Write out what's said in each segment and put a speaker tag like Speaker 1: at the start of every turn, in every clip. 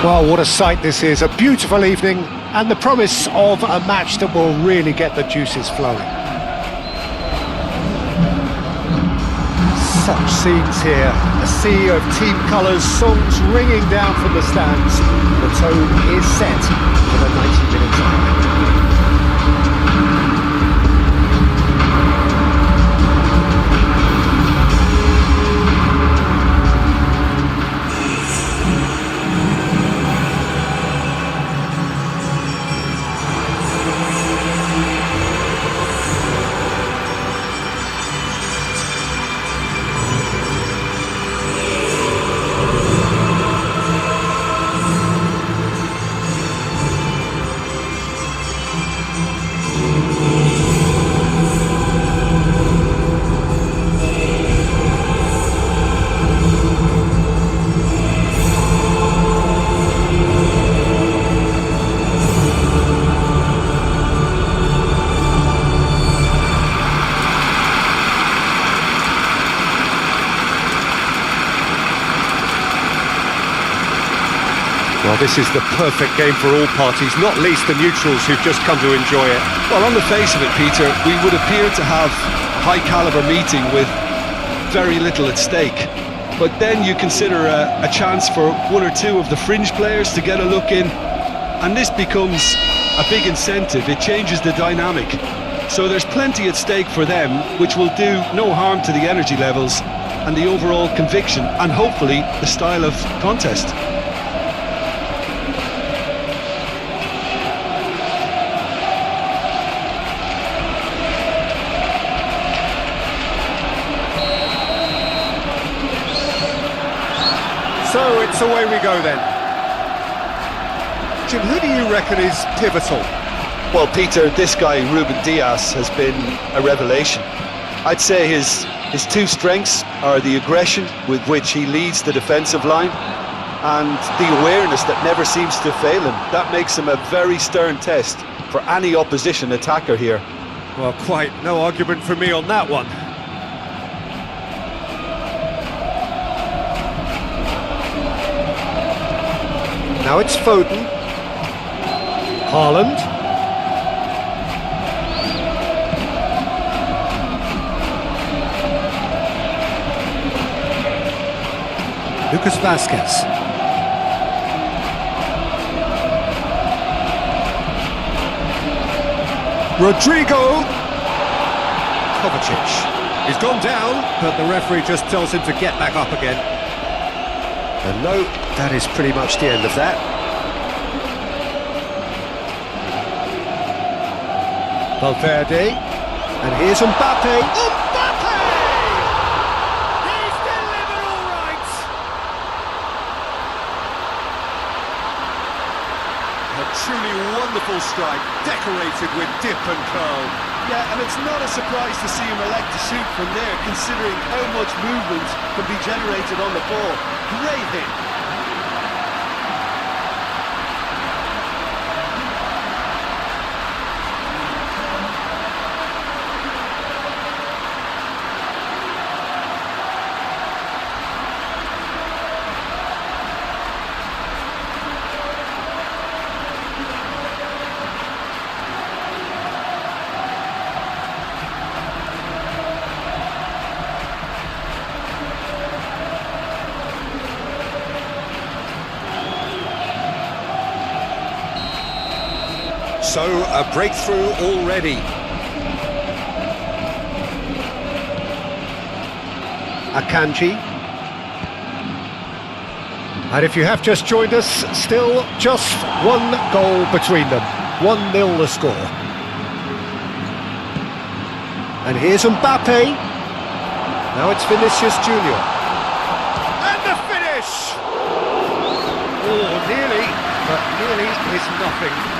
Speaker 1: Well, what a sight this is. A beautiful evening and the promise of a match that will really get the juices flowing. Such scenes here. A sea of team colours, songs ringing down from the stands. The tone is set for the 90-minute time. Well, this is the perfect game for all parties, not least the neutrals who've just come to enjoy it.
Speaker 2: Well, on the face of it, Peter, we would appear to have a high-caliber meeting with very little at stake. But then you consider a chance for one or two of the fringe players to get a look in, and this becomes a big incentive. It changes the dynamic. So there's plenty at stake for them, which will do no harm to the energy levels and the overall conviction, and hopefully the style of contest.
Speaker 1: So it's away we go then. Jim, who do you reckon is pivotal?
Speaker 2: Well, Peter, this guy, Ruben Dias, has been a revelation. I'd say his two strengths are the aggression with which he leads the defensive line and the awareness that never seems to fail him. That makes him a very stern test for any opposition attacker here.
Speaker 1: Well, quite no argument from me on that one. Now it's Foden. Haaland. Lucas Vazquez. Rodrigo. Kovacic. He's gone down, but the referee just tells him to get back up again. And no, that is pretty much the end of that. Valverde, and here's Mbappe. Mbappe! He's delivered all right! A truly wonderful strike, decorated with dip and curl.
Speaker 2: Yeah, and it's not a surprise to see him elect to shoot from there, considering how much movement can be generated on the ball. Great hit.
Speaker 1: So, a breakthrough already. Akanji. And if you have just joined us, still just one goal between them. 1-0 the score. And here's Mbappe. Now it's Vinicius Junior. And the finish! Oh, nearly, but nearly is nothing.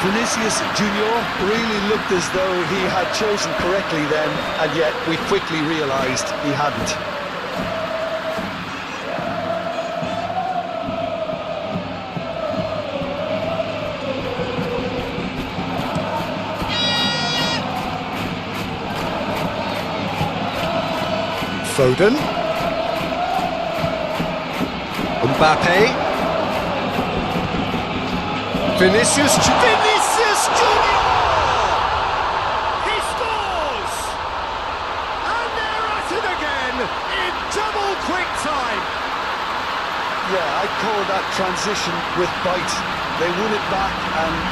Speaker 2: Vinicius Junior really looked as though he had chosen correctly then, and yet we quickly realised he hadn't.
Speaker 1: Foden. Mbappe. Vinicius Junior! He scores! And they're at it again in double quick time.
Speaker 2: Yeah, I'd call that transition with bite. They won it back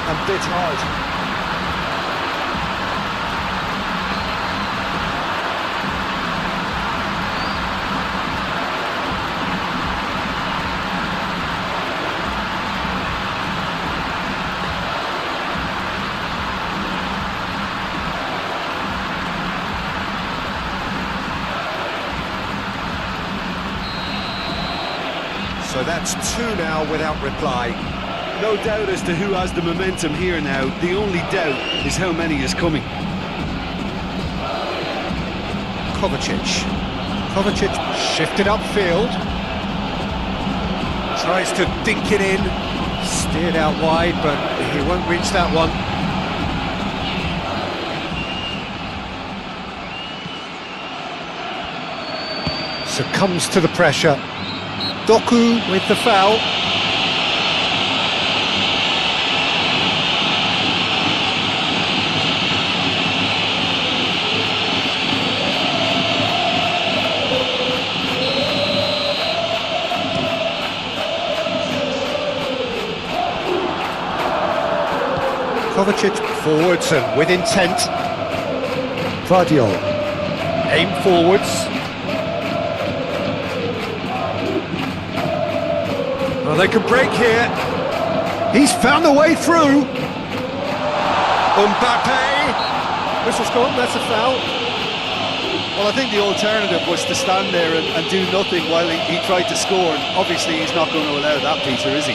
Speaker 2: and bit hard.
Speaker 1: So that's two now without reply.
Speaker 2: No doubt as to who has the momentum here now. The only doubt is how many is coming.
Speaker 1: Kovacic shifted upfield. Tries to dink it in. Steered out wide, but he won't reach that one. Succumbs to the pressure. Doku with the foul. Kovacic forwards and with intent. Vardiol aim forwards. Well, they can break here. He's found a way through. Mbappe. Whistle's gone, that's a foul.
Speaker 2: Well, I think the alternative was to stand there and do nothing while he tried to score. And obviously, he's not going to allow that, Peter, is he?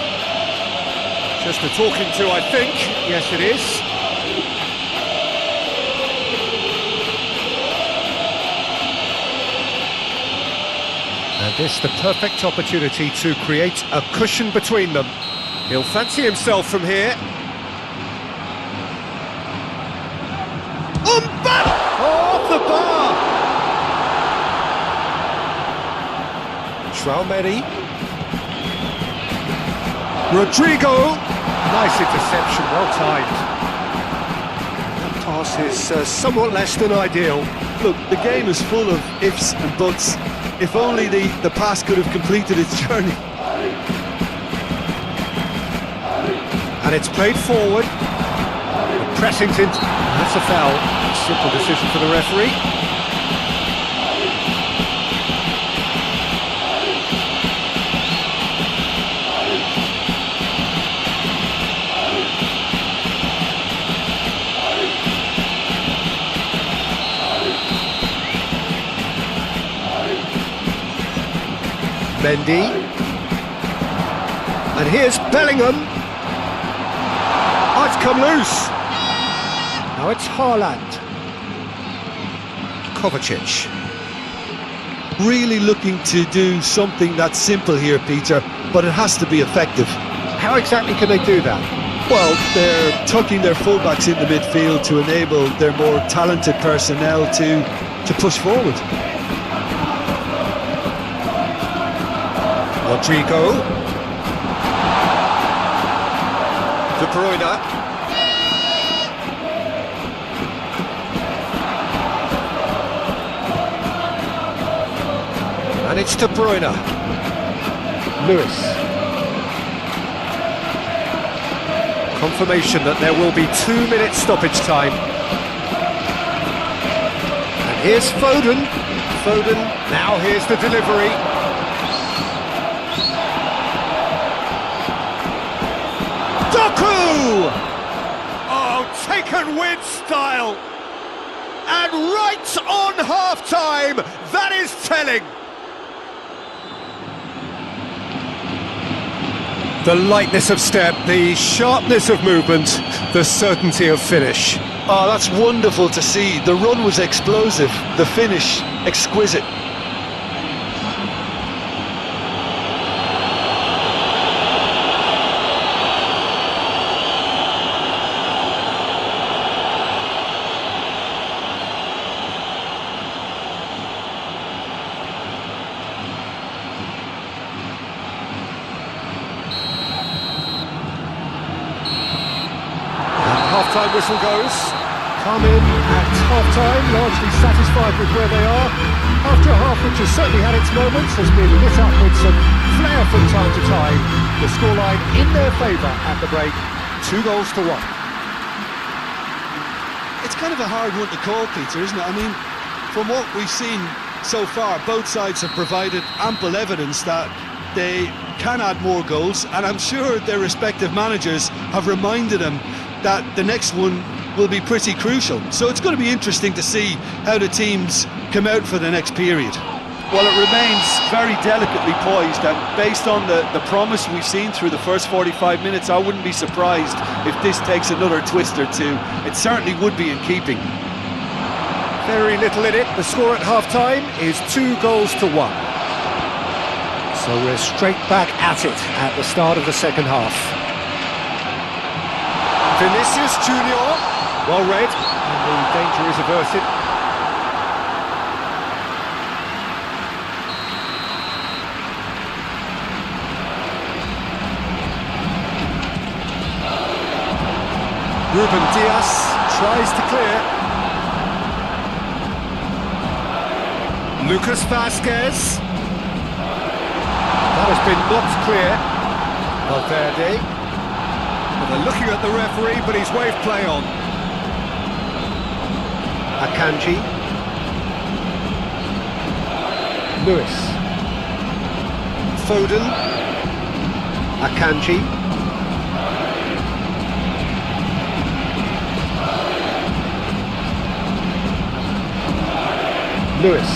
Speaker 1: Just a talking to, I think. Yes, it is. And this the perfect opportunity to create a cushion between them. He'll fancy himself from here. Mbappe! Off the bar! Traumeri. Rodrigo! Nice interception, well timed. That pass is somewhat less than ideal.
Speaker 2: Look, the game is full of ifs and buts. If only the pass could have completed its journey.
Speaker 1: And it's played forward. Pressington, that's a foul. Simple decision for the referee. Mendy, and here's Bellingham. Oh, it's come loose. Now it's Haaland. Kovacic.
Speaker 2: Really looking to do something that's simple here, Peter, but it has to be effective.
Speaker 1: How exactly can they do that?
Speaker 2: Well, they're tucking their fullbacks in the midfield to enable their more talented personnel to push forward.
Speaker 1: Rodrigo. De Bruyne. And it's De Bruyne. Lewis. Confirmation that there will be 2 minutes stoppage time. And here's Foden. Foden, now here's the delivery. Doku! Oh, taken with style! And right on half-time, that is telling! The lightness of step, the sharpness of movement, the certainty of finish.
Speaker 2: Oh, that's wonderful to see. The run was explosive, the finish exquisite.
Speaker 1: half-time whistle goes. Come in at half-time, largely satisfied with where they are. After a half which has certainly had its moments, has been lit up with some flair from time to time. The scoreline in their favour at the break, 2-1.
Speaker 2: It's kind of a hard one to call, Peter, isn't it? I mean, from what we've seen so far, both sides have provided ample evidence that they can add more goals, and I'm sure their respective managers have reminded them that the next one will be pretty crucial. So it's going to be interesting to see how the teams come out for the next period.
Speaker 3: Well, it remains very delicately poised, and based on the promise we've seen through the first 45 minutes, I wouldn't be surprised if this takes another twist or two. It certainly would be in keeping.
Speaker 1: Very little in it. The score at half-time is 2-1. So we're straight back at it at the start of the second half. Vinicius Junior, well read, and the danger is averted. Ruben Dias tries to clear. Lucas Vazquez. That has been knocked clear. Valverde. Well, they're looking at the referee, but he's waved play on. Akanji. Lewis. Foden. Akanji. Lewis.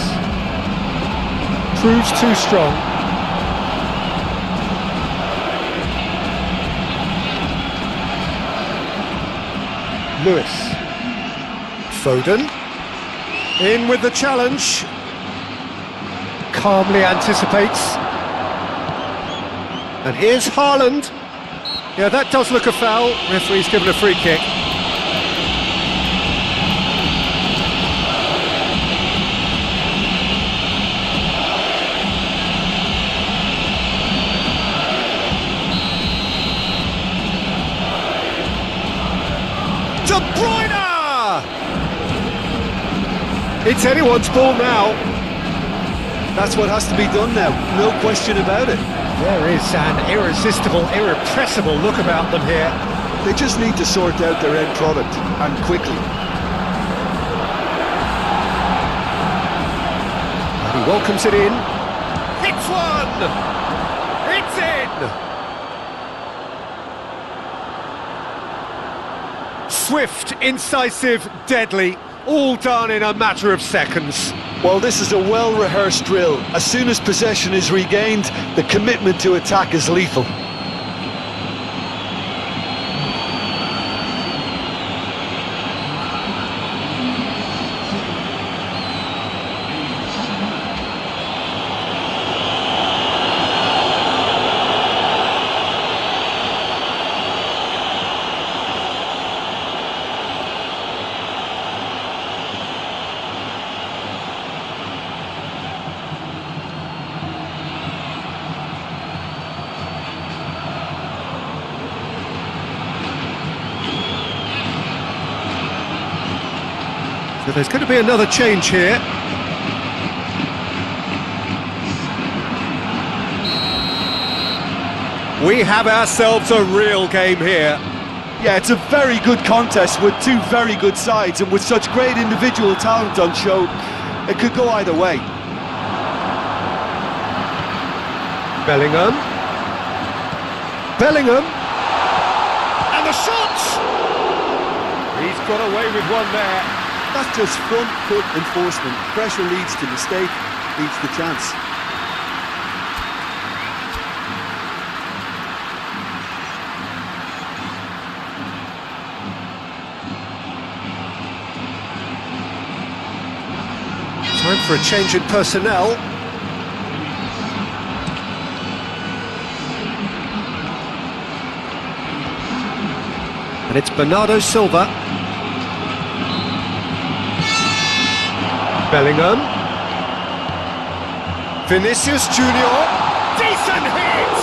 Speaker 1: Proves too strong. Lewis. Foden. In with the challenge. Calmly anticipates. And here's Haaland. Yeah, that does look a foul. Referee's given a free kick. De Bruyne! It's anyone's ball now.
Speaker 2: That's what has to be done now, no question about it.
Speaker 1: There is an irresistible, irrepressible look about them here.
Speaker 2: They just need to sort out their end product, and quickly.
Speaker 1: And he welcomes it in. Hits one! It's in! Swift, incisive, deadly, all done in a matter of seconds.
Speaker 2: Well, this is a well-rehearsed drill. As soon as possession is regained, the commitment to attack is lethal.
Speaker 1: So there's going to be another change here. We have ourselves a real game here.
Speaker 3: Yeah, it's a very good contest with two very good sides, and with such great individual talent on show, it could go either way.
Speaker 1: Bellingham. Bellingham. And the shot! He's got away with one there.
Speaker 2: That's just front foot enforcement. Pressure leads to mistake, leads to chance.
Speaker 1: Time for a change in personnel. And it's Bernardo Silva. Bellingham. Vinicius Junior. Decent hit!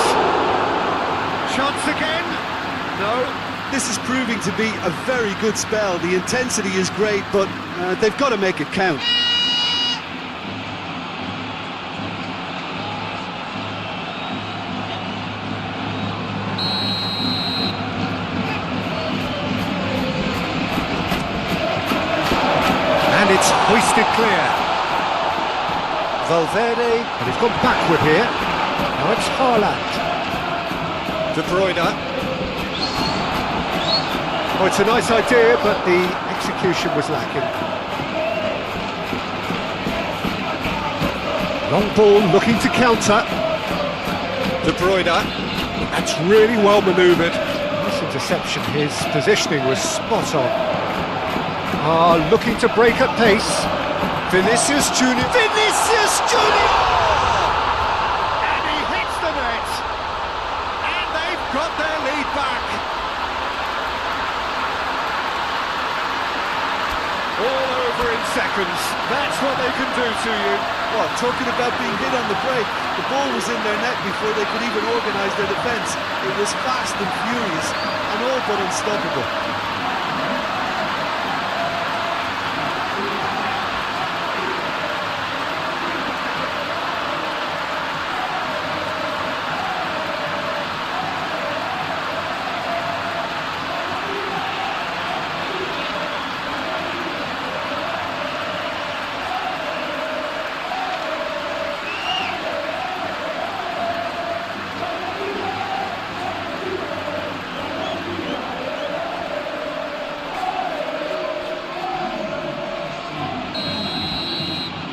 Speaker 1: Chance again? No.
Speaker 3: This is proving to be a very good spell. The intensity is great, but they've got to make it count.
Speaker 1: And it's hoisted clear. Valverde, and he's gone backward here. Now it's Haaland. De Bruyne. Oh, it's a nice idea, but the execution was lacking. Long ball, looking to counter. De Bruyne. That's really well manoeuvred. Nice interception. His positioning was spot on. Looking to break at pace. Vinicius Junior. Vinicius Junior! And he hits the net. And they've got their lead back. All over in seconds. That's what they can do to you.
Speaker 3: Well, talking about being hit on the break, the ball was in their net before they could even organise their defence. It was fast and furious and all but unstoppable.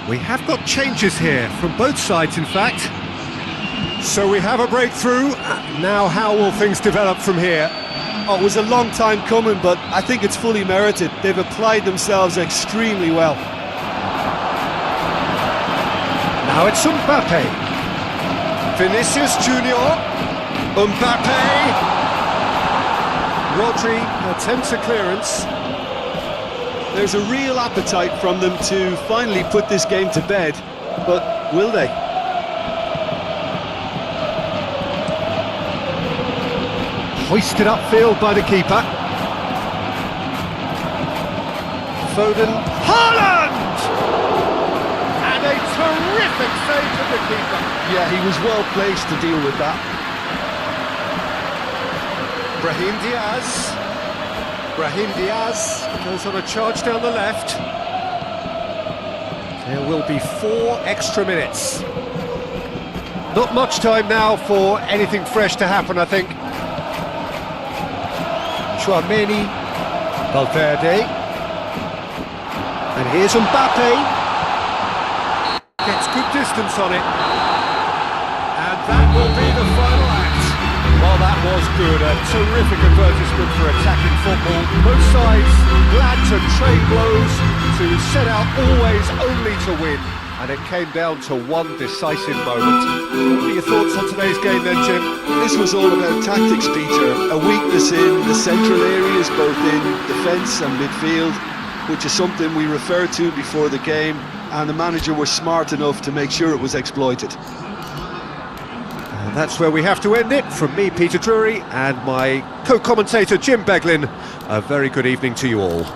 Speaker 1: We have got changes here, from both sides in fact. So we have a breakthrough. Now how will things develop from here?
Speaker 3: Oh, it was a long time coming, but I think it's fully merited. They've applied themselves extremely well.
Speaker 1: Now it's Mbappe. Vinicius Junior. Mbappe. Rodri attempts a clearance.
Speaker 3: There's a real appetite from them to finally put this game to bed, but will they?
Speaker 1: Hoisted upfield by the keeper. Foden. Haaland! And a terrific save from the keeper.
Speaker 2: Yeah, he was well placed to deal with that.
Speaker 1: Brahim Diaz. Brahim Diaz goes on a charge down the left. There will be 4 extra minutes. Not much time now for anything fresh to happen, I think. Chouameni, Valverde, and here's Mbappe. Gets good distance on it. And that will be the final act. Well, that was good. A terrific advertisement for attacking football. Both sides glad to trade blows, to set out always only to win. And it came down to one decisive moment. What are your thoughts on today's game then, Jim?
Speaker 2: This was all about tactics, Peter. A weakness in the central areas, both in defence and midfield, which is something we referred to before the game, and the manager was smart enough to make sure it was exploited.
Speaker 1: And that's where we have to end it. From me, Peter Drury, and my co-commentator, Jim Beglin, a very good evening to you all.